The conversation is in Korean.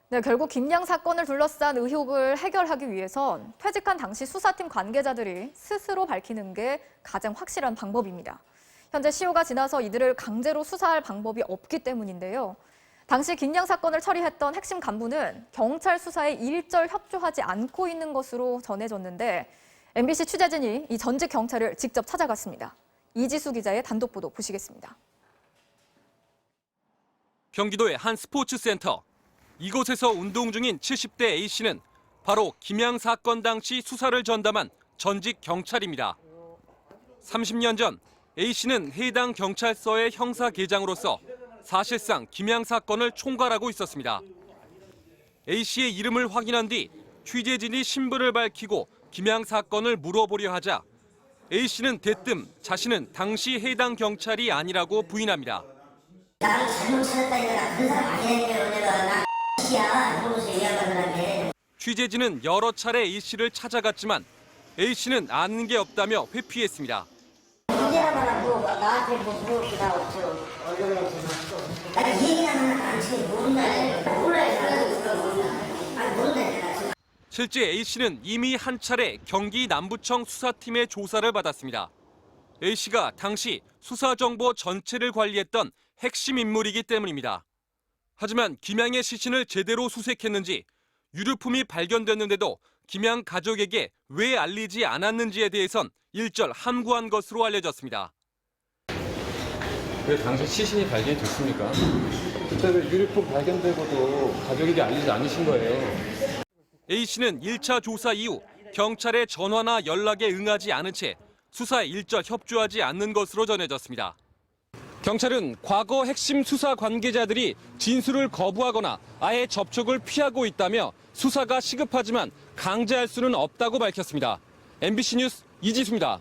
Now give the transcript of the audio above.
네, 결국 김양 사건을 둘러싼 의혹을 해결하기 위해선 퇴직한 당시 수사팀 관계자들이 스스로 밝히는 게 가장 확실한 방법입니다. 현재 시효가 지나서 이들을 강제로 수사할 방법이 없기 때문인데요. 당시 김양 사건을 처리했던 핵심 간부는 경찰 수사에 일절 협조하지 않고 있는 것으로 전해졌는데 MBC 취재진이 이 전직 경찰을 직접 찾아갔습니다. 이지수 기자의 단독 보도 보시겠습니다. 경기도의 한 스포츠 센터. 이곳에서 운동 중인 70대 A씨는 바로 김양 사건 당시 수사를 전담한 전직 경찰입니다. 30년 전 A씨는 해당 경찰서의 형사계장으로서 사실상 김양 사건을 총괄하고 있었습니다. A씨의 이름을 확인한 뒤 취재진이 신분을 밝히고 김양 사건을 물어보려 하자 A씨는 대뜸 자신은 당시 해당 경찰이 아니라고 부인합니다. 나를 잘못 찾았다니까 그 사람 아니라니까 내가 X야 이러면서 얘기하는 건데. 취재진은 여러 차례 A씨를 찾아갔지만 A씨는 아는 게 없다며 회피했습니다. 문제라만 하고 나한테 뭐 물어볼 게 다 없어. 언론에서. 나이 얘기하면 안 지금 모른다. 몰라요. 아니 모른다. 실제 A씨는 이미 한 차례 경기 남부청 수사팀의 조사를 받았습니다. A씨가 당시 수사정보 전체를 관리했던 핵심 인물이기 때문입니다. 하지만 김양의 시신을 제대로 수색했는지 유류품이 발견됐는데도 김양 가족에게 왜 알리지 않았는지에 대해선 일절 함구한 것으로 알려졌습니다. 왜 당시 시신이 발견이 됐습니까? 그때 왜 유류품 발견되고도 가족에게 알리지 않으신 거예요? A씨는 1차 조사 이후 경찰의 전화나 연락에 응하지 않은 채 수사에 일절 협조하지 않는 것으로 전해졌습니다. 경찰은 과거 핵심 수사 관계자들이 진술을 거부하거나 아예 접촉을 피하고 있다며 수사가 시급하지만 강제할 수는 없다고 밝혔습니다. MBC 뉴스 이지수입니다.